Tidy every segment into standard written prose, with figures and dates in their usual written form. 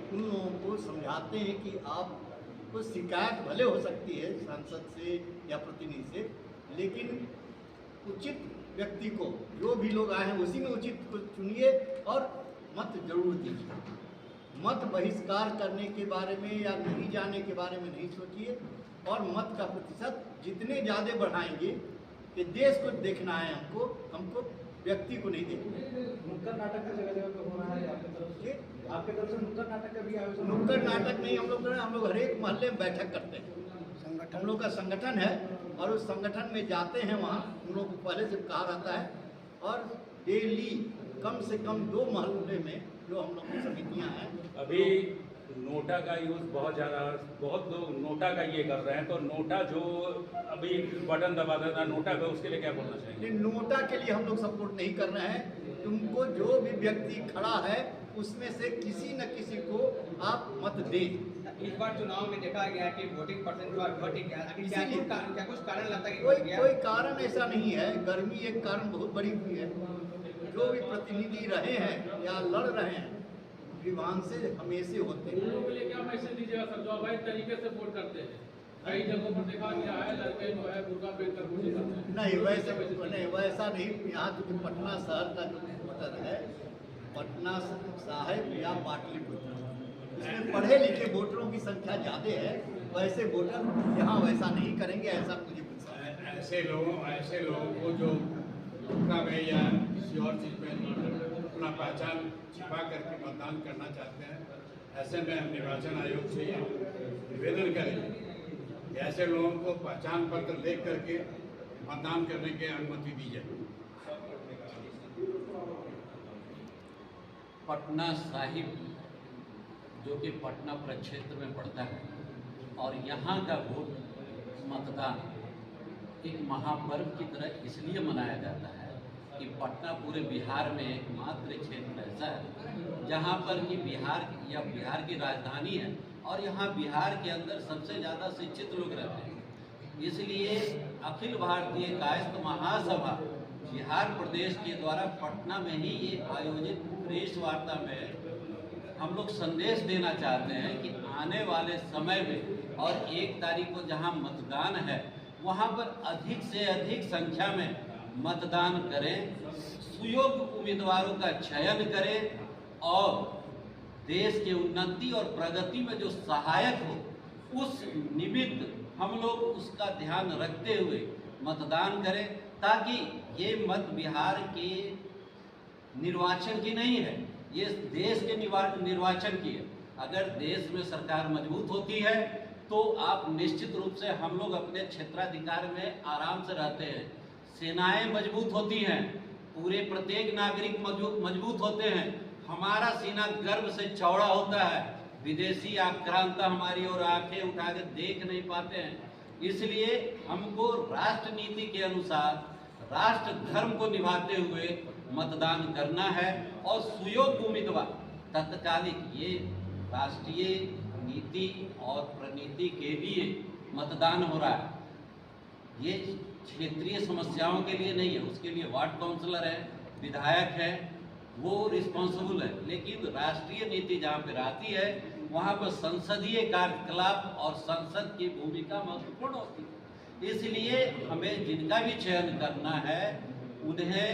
उन लोगों को समझाते हैं कि आप को शिकायत भले हो सकती है सांसद से या प्रतिनिधि से, लेकिन उचित व्यक्ति को, जो भी लोग आए हैं उसी में उचित को चुनिए और मत जरूर दीजिए। मत बहिष्कार करने के बारे में या नहीं जाने के बारे में नहीं सोचिए, और मत का प्रतिशत जितने ज़्यादा बढ़ाएंगे कि देश को देखना है, हमको व्यक्ति को नहीं देखना है। नुक्कड़ नाटक का जगह जगह पे हो रहा है आपकी तरफ से? आपके तरफ से नुक्कड़ नाटक का भी आयोजन? नुक्कड़ नाटक नहीं, हम लोग हर एक मोहल्ले में बैठक करते हैं। हम लोग का संगठन है और उस संगठन में जाते हैं, वहाँ हम लोग को पहले से कहा रहता है, और डेली कम से कम 2 मोहल्ले में जो हम लोग की समितियाँ हैं। अभी नोटा का यूज़ बहुत लोग नोटा का ये कर रहे हैं, तो नोटा जो अभी बटन दबा देता है नोटा पे, उसके लिए क्या बोलना चाहिए? नोटा के लिए हम लोग सपोर्ट नहीं कर रहे हैं। तुमको जो भी व्यक्ति खड़ा है उसमें से किसी न किसी को आप मत दें। इस बार चुनाव में देखा गया कि वोटिंग परसेंटेज घट गया, क्या कुछ कारण लगता है कि कोई कारण ऐसा नहीं है। गर्मी एक कारण बहुत बड़ी हुई है। जो भी प्रतिनिधि रहे हैं या लड़ रहे हैं विभाग से हमेशा होते हैं। लोगों के लिए क्या मैसेज दीजिएगा सर, जो अवैध तरीके से वोट करते हैं? कई जगहों पर देखा गया है लड़के जो है बुर्का पहन कर वोटिंग करते हैं। नहीं, वैसा नहीं। यहाँ जो पटना शहर का जो वोटर है, पटना साहिब या पाटलिपुत्र, इसमें पढ़े लिखे वोटरों की संख्या ज़्यादा है। वैसे वोटर यहाँ वैसा नहीं करेंगे, ऐसा मुझे पता है। ऐसे लोगों को जो धोखा में या किसी और चीज़ में अपना पहचान छिपा करके मतदान करना चाहते हैं, ऐसे में हम निर्वाचन आयोग से निवेदन करेंगे कि ऐसे लोगों को पहचान पत्र देख करके मतदान करने की अनुमति दी जाए। पटना साहिब जो कि पटना प्रक्षेत्र में पड़ता है, और यहाँ का वोट मतदान एक महापर्व की तरह इसलिए मनाया जाता है कि पटना पूरे बिहार में एकमात्र क्षेत्र ऐसा है जहाँ पर कि बिहार की राजधानी है, और यहाँ बिहार के अंदर सबसे ज़्यादा शिक्षित लोग रहते हैं। इसलिए अखिल भारतीय कायस्थ महासभा बिहार प्रदेश के द्वारा पटना में ही ये आयोजित प्रेस वार्ता में हम लोग संदेश देना चाहते हैं कि आने वाले समय में और 1 तारीख को जहां मतदान है वहां पर अधिक से अधिक संख्या में मतदान करें, सुयोग्य उम्मीदवारों का चयन करें, और देश के उन्नति और प्रगति में जो सहायक हो उस निमित्त हम लोग उसका ध्यान रखते हुए मतदान करें, ताकि ये मत बिहार के निर्वाचन की नहीं है, ये देश के निर्वाचन की है। अगर देश में सरकार मजबूत होती है तो आप निश्चित रूप से, हम लोग अपने क्षेत्राधिकार में आराम से रहते हैं, सेनाएं मजबूत होती हैं, पूरे प्रत्येक नागरिक मजबूत होते हैं, हमारा सीना गर्व से चौड़ा होता है, विदेशी आक्रांता हमारी ओर आंखें उठा के देख नहीं पाते हैं। इसलिए हमको राष्ट्र नीति के अनुसार राष्ट्र धर्म को निभाते हुए मतदान करना है, और सुयोग्य उम्मीदवार तत्कालिक, ये राष्ट्रीय नीति और प्रणीति के लिए मतदान हो रहा है, ये क्षेत्रीय समस्याओं के लिए नहीं है। उसके लिए वार्ड काउंसलर है, विधायक है, वो रिस्पॉन्सिबल है, लेकिन राष्ट्रीय नीति जहाँ पर आती है वहाँ पर संसदीय कार्यकलाप और संसद की भूमिका महत्वपूर्ण होती है। इसलिए हमें जिनका भी चयन करना है उन्हें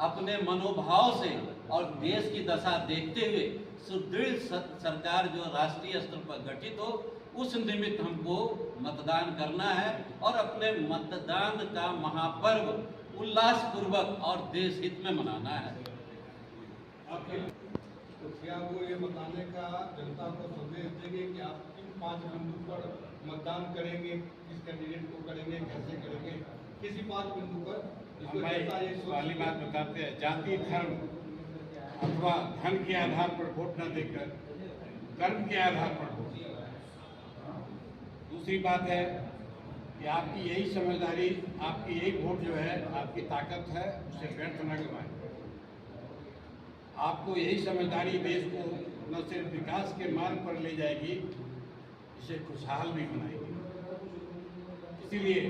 अपने मनोभाव से और देश की दशा देखते हुए सुदृढ़ सरकार जो राष्ट्रीय स्तर पर गठित हो, उस निमित्त हमको मतदान करना है और अपने मतदान का महापर्व उल्लासपूर्वक और देश हित में मनाना है। तो क्या वो ये बताने का जनता को संदेश देंगे कि आप किन 5 बिंदु पर मतदान करेंगे, किस कैंडिडेट को करेंगे, कैसे करेंगे, किसी 5 बिंदु पर? वाली बात बताते हैं, जाति धर्म अथवा धन के आधार पर वोट न देकर कर्म के आधार पर वोट। दूसरी बात है कि आपकी यही समझदारी, आपकी यही वोट जो है आपकी ताकत है, उसे व्यर्थ न गवाएं। आपको यही समझदारी देश को न सिर्फ विकास के मार्ग पर ले जाएगी, इसे खुशहाल भी बनाएगी। इसीलिए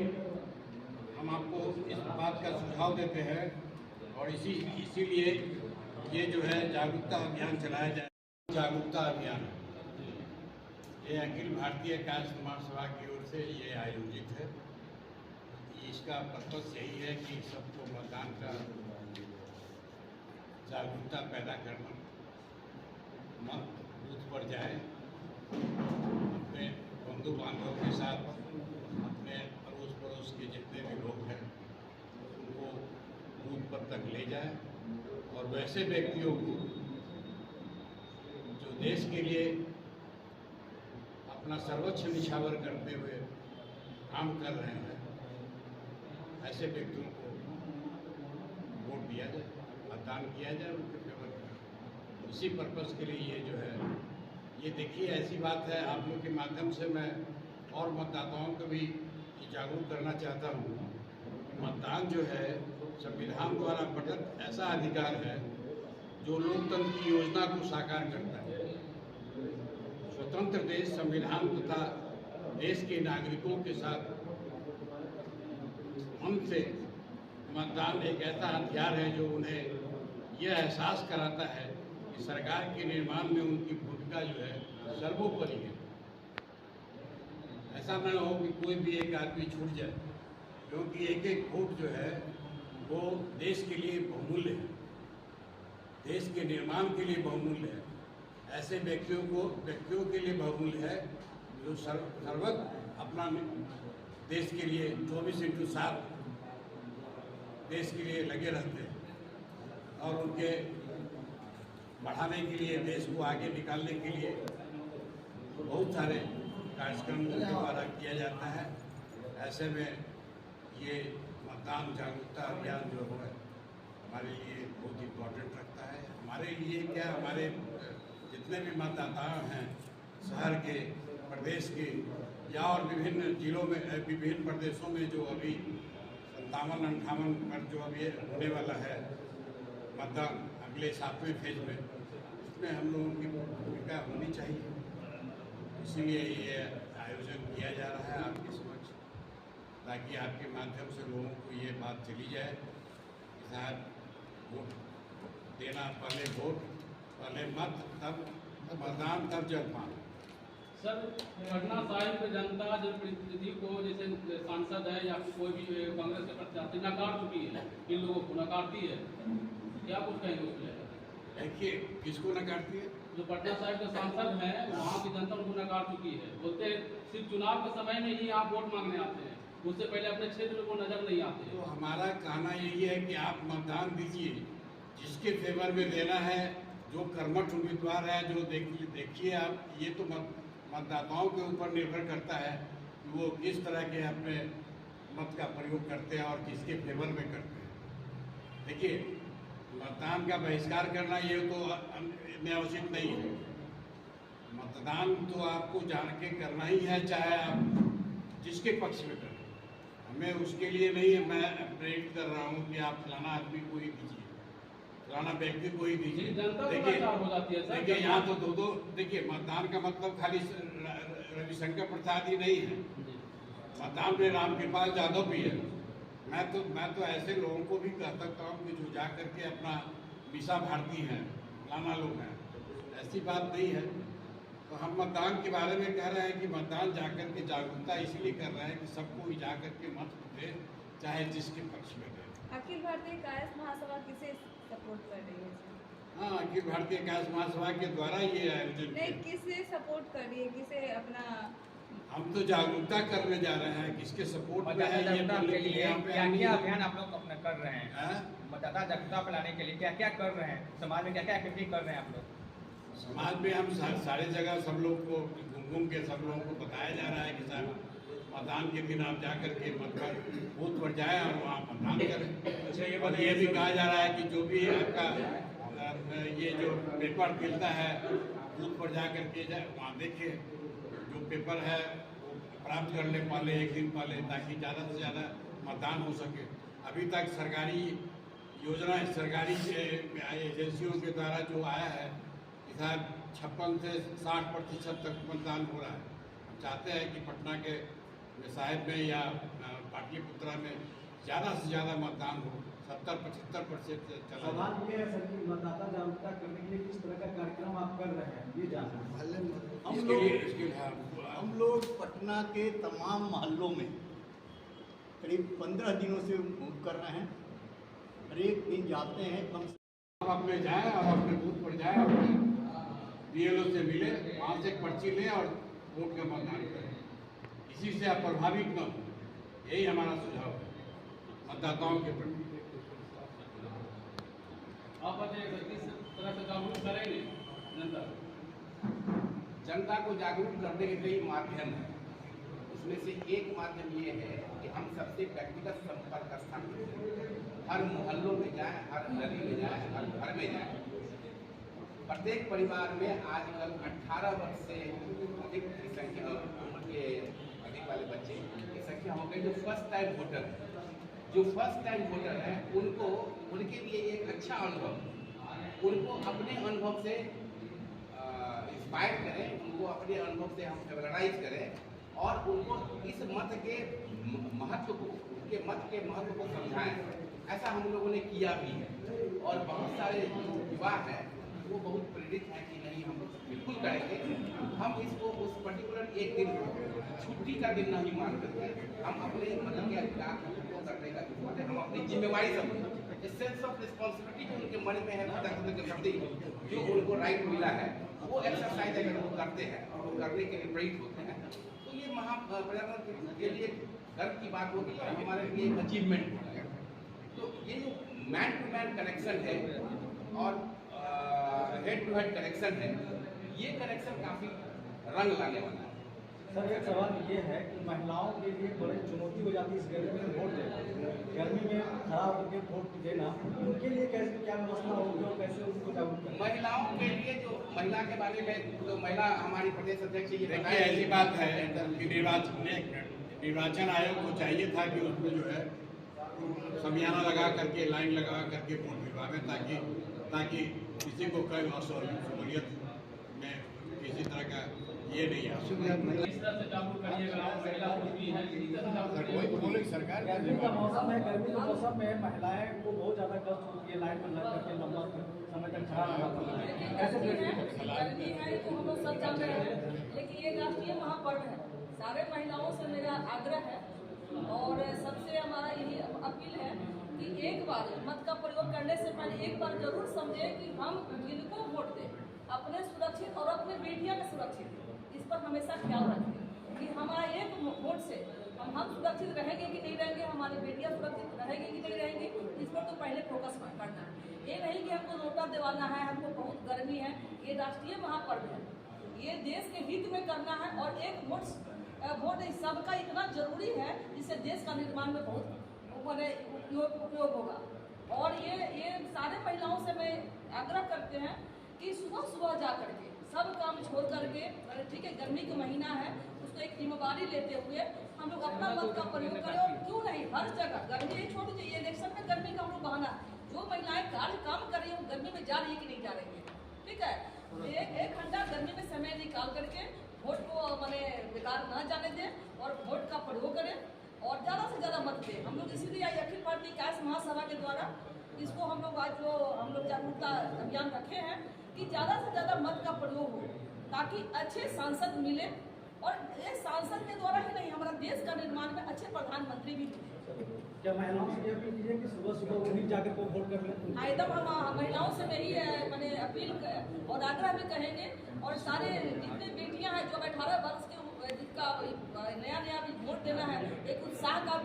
हम आपको इस बात का सुझाव देते हैं और इसीलिए ये जो है जागरूकता अभियान चलाया जाए। जागरूकता अभियान ये अखिल भारतीय कायस्थ महासभा की ओर से ये आयोजित है। इसका पर्पस यही है कि सबको मतदान का जागरूकता पैदा करना, मत बूथ पर जाए, अपने बंधु बांधवों के साथ, अपने अड़ोस पड़ोस के जितने भी लोग हैं उनको बूथ पर तक ले जाए और वैसे व्यक्तियों को जो देश के लिए अपना सर्वोच्च निछावर करते हुए काम कर रहे हैं, ऐसे व्यक्तियों को वोट दिया जाए, मतदान किया जाए उनके फेवर में। इसी पर्पस के लिए ये जो है, ये देखिए ऐसी बात है, आप लोग के माध्यम से मैं और मतदाताओं को भी ये जागरूक करना चाहता हूँ। मतदान जो है संविधान द्वारा प्रदत्त ऐसा अधिकार है जो लोकतंत्र की योजना को साकार करता है। स्वतंत्र देश संविधान तथा देश के नागरिकों के साथ हमसे मतदान एक ऐसा हथियार है जो उन्हें यह एहसास कराता है कि सरकार के निर्माण में उनकी भूमिका जो है सर्वोपरि है। ऐसा न हो कि कोई भी एक आदमी छूट जाए, क्योंकि एक एक वोट जो है वो देश के लिए बहुमूल्य है, देश के निर्माण के लिए बहुमूल्य है। ऐसे व्यक्तियों के लिए बहुमूल्य है जो सर्वत्र अपना देश के लिए 24/7 देश के लिए लगे रहते हैं और उनके बढ़ाने के लिए, देश को आगे निकालने के लिए बहुत सारे कार्यक्रम उनके द्वारा किया जाता है। ऐसे में ये मतदान जागरूकता अभियान जो है हमारे लिए बहुत इम्पोर्टेंट रखता है। हमारे लिए क्या, हमारे जितने भी मतदाता हैं शहर के, प्रदेश के या और विभिन्न जिलों में, विभिन्न प्रदेशों में जो अभी 57-58 पर जो अभी होने वाला है मतदान अगले 7वें फेज में, उसमें हम लोगों की भूमिका होनी चाहिए। इसीलिए ये आयोजन किया जा रहा है आपके समक्ष, ताकि आपके माध्यम से लोगों को ये बात चली जाए कि साहब वोट देना, पहले वोट, पहले मत, तब मतदान, तब जलपान। सर, पटना साहिब में जनता जनप्रतिनिधि को, जैसे सांसद है या फिर कोई भी कांग्रेस के प्रत्याशी, नकार चुकी है, इन लोगों को नकारती है, क्या कुछ कहेंगे उसमें? देखिए, किसको नकारती है? जो पटना साहिब के सांसद हैं वहाँ की जनता उनको नकार चुकी है। बोलते सिर्फ चुनाव के समय में ही आप वोट मांगने आते हैं, उससे पहले अपने क्षेत्र को नजर नहीं आते। तो हमारा कहना यही है कि आप मतदान दीजिए, जिसके फेवर में देना है, जो कर्मठ उम्मीदवार है, जो देखिए आप, ये तो मतदाताओं के ऊपर निर्भर करता है कि वो किस तरह के अपने मत का प्रयोग करते हैं और किसके फेवर में करते हैं। देखिए, मतदान का बहिष्कार करना ये तो न्यायोचित नहीं है। मतदान तो आपको जान के करना ही है, चाहे आप जिसके पक्ष में करें। हमें उसके लिए नहीं है, मैं प्रेरित कर रहा हूँ कि आप फलाना आदमी को ही दीजिए, फलाना व्यक्ति को ही दीजिए। देखिए यहाँ तो दो देखिए, मतदान का मतलब खाली रविशंकर प्रसाद ही नहीं है, मतदान में रामकृपाल यादव भी है। मैं तो ऐसे लोगों को भी कह सकता हूँ कि जो जा करके अपना मीसा भारती हैं, फलाना लोग हैं, ऐसी बात नहीं है। तो हम मतदान के बारे में कह रहे हैं कि मतदान जाकर के जागरूकता इसलिए कर रहे हैं कि सबको जा करके मत दे, चाहे जिसके पक्ष में दे। अखिल भारतीय कायस्थ महासभा किसे सपोर्ट कर रही है? हाँ, अखिल भारतीय कायस्थ महासभा के द्वारा ये आयोजन नहीं, किसे सपोर्ट कर रही है, किसे अपना? हम तो जागरूकता करने जा रहे हैं, किसके सपोर्ट में है ये बोलने के लिए क्या अभियान आप लोग अपना कर रहे हैं? मतदाता जागरूकता फैलाने के लिए क्या क्या कर रहे हैं? समाज में क्या क्या एक्टिविटी कर रहे हैं आप लोग? समाज में हम सारे जगह सब लोग को घूम के सब लोगों को बताया जा रहा है कि साहब मतदान के दिन आप जा करके मतदान बूथ पर जाएं और वहाँ मतदान करें। और ये भी कहा जा रहा है कि जो भी आपका ये जो पेपर मिलता है बूथ पर जा करके वहाँ देखिए, जो पेपर है वो प्राप्त कर ले पहले, एक दिन पहले, ताकि ज़्यादा से ज़्यादा मतदान हो सके। अभी तक सरकारी योजना, सरकारी एजेंसियों के द्वारा जो आया है, 56 से 60% तक मतदान हो रहा है। हम चाहते हैं कि पटना के साहिब में या पाटलिपुत्रा में ज़्यादा से ज़्यादा मतदान हो, 70-75% चला सवाल जाए। ये है सर कि मतदाता जागरूकता करने के लिए किस तरह का कार्यक्रम आप कर रहे हैं ये जानना है। हम लोग पटना के तमाम मोहल्लों में करीब 15 दिनों से मूव कर रहे हैं। हर एक दिन जाते हैं कम से आप अपने जाएं और अपने बूथ पर जाएं, अपने BLO से मिले, वहाँ से एक पर्ची लें और वोट का मतदान करें। इसी से आप प्रभावित न हो, यही हमारा सुझाव है मतदाताओं के प्रति। आप किस तरह से जागरूक करेंगे जनता जनता को जागरूक करने के कई माध्यम हैं। उसमें से एक माध्यम ये है कि हम सबसे व्यक्तिगत संपर्क स्थापित करें, हर मोहल्लों में जाएं, हर गली में जाएं, हर घर में जाएं। प्रत्येक परिवार में आजकल 18 वर्ष से अधिक की संख्या, उम्र के अधिक वाले बच्चे की संख्या हो गई जो फर्स्ट टाइम वोटर है। जो फर्स्ट टाइम वोटर है उनको, उनके लिए एक अच्छा अनुभव, उनको अपने अनुभव से इंस्पायर करें, उनको अपने अनुभव से हम फेवरलाइज करें और उनको इस मत के महत्व को, उनके मत के महत्व को समझाएं। ऐसा हम लोगों ने किया भी है और बहुत सारे युवा हैं वो बहुत प्रेरित हैं कि नहीं हम बिल्कुल करेंगे। हम इसको उस पर्टिकुलर एक दिन छुट्टी का दिन नहीं मान करके हम अपने मतलब के अधिकार को करने का दिन, हम अपनी जिम्मेवारी समझें, सेंस ऑफ रिस्पॉन्सिबिलिटी जो उनके मन में है प्रजातंत्र के प्रति, जो उनको राइट मिला है, वो एक्सरसाइज अगर वो करते हैं और वो करने के लिए प्रेरित होते हैं तो ये प्रजातंत्र के लिए गर्व की बात होगी और हमारे लिए एक अचीवमेंट होगा। तो ये जो मैन टू मैन कनेक्शन है और हेड टू हेड कनेक्शन है, ये कनेक्शन काफी रंग लाने वाला है। सर एक सवाल ये है कि महिलाओं के लिए बड़ी चुनौती हो जाती है इस गर्मी में वोट देना, गर्मी में खड़ा होकर वोट देना, उनके लिए कैसे क्या व्यवस्था होगी और कैसे उनको जागरूक करें? महिलाओं के लिए जो महिला के बारे में तो महिला हमारी प्रदेश अध्यक्ष ये देखिए ऐसी बात है कि निर्वाचन आयोग को चाहिए था कि उसमें जो है समियाना लगा करके, लाइन लगा करके वोट भिजवावे ताकि किसी को कोई असहूलियत में किसी तरह का ये नहीं है। इस तरह से जागरूक करिएगा, महिला वोट भी है, इसी तरह से जागरूक करिएगा। सरकार गर्मी का मौसम है, गर्मी के मौसम में महिलाएं को बहुत ज़्यादा कष्ट होती है, लाइन में लग करके लंबा समय तक खड़ा रहना पड़ता है। कैसे गर्मी है तो हम लोग सब जान रहे हैं, लेकिन ये राष्ट्रीय महापर्व है। सारे महिलाओं से मेरा आग्रह है और सबसे हमारा यही अपील है कि एक बार मत का प्रयोग करने से पहले एक बार जरूर समझें कि हम जिनको वोट दें अपने सुरक्षित और अपने बेटियां के सुरक्षित, इस पर हमेशा ख्याल रखें कि हमारा एक वोट से हम सुरक्षित रहेंगे कि नहीं रहेंगे, हमारी बेटियां सुरक्षित रहेंगी कि नहीं रहेंगी, इस पर तो पहले फोकस करना है। ये नहीं कि हमको नोटा दिवाना है, हमको बहुत गर्मी है, ये राष्ट्रीय महापर्व है, ये देश के हित में करना है और एक वोट सबका इतना जरूरी है जिससे देश का निर्माण में बहुत उपयोग होगा। और ये सारे महिलाओं से मैं आग्रह करते हैं कि सुबह जा करके सब काम छोड़ करके, ठीक है गर्मी का महीना है, उसको एक जिम्मेदारी लेते हुए हम लोग अपना मत का प्रयोग करें। और क्यों नहीं हर जगह गर्मी छोड़ दीजिए, ये इलेक्शन में गर्मी का हम लोग बहाना, जो महिलाएं काम कर रही है वो गर्मी में जा रही है कि नहीं जा रही है, ठीक है। एक घंटा गर्मी में समय निकाल करके वोट को मैंने बेकार न जाने दें और वोट का प्रयोग करें और ज़्यादा से ज़्यादा मत दें। हम लोग इसीलिए अखिल भारतीय कांग्रेस महासभा के द्वारा इसको हम लोग आज जो हम लोग जागरूकता अभियान रखे हैं कि ज़्यादा से ज़्यादा मत का प्रयोग हो ताकि अच्छे सांसद मिले और ये सांसद के द्वारा ही नहीं हमारा देश का निर्माण में अच्छे प्रधानमंत्री भी मिले। क्या महिलाओं से ये अपील कीजिए कि सुबह वो भी जाकर को वोट कर लें? हाँ एकदम हम महिलाओं से यही मैंने अपील और आग्रह भी कहेंगे और सारे जितने बेटियां हैं जो 18 वर्ष के जिसका नया भी वोट देना है, एक उत्साह का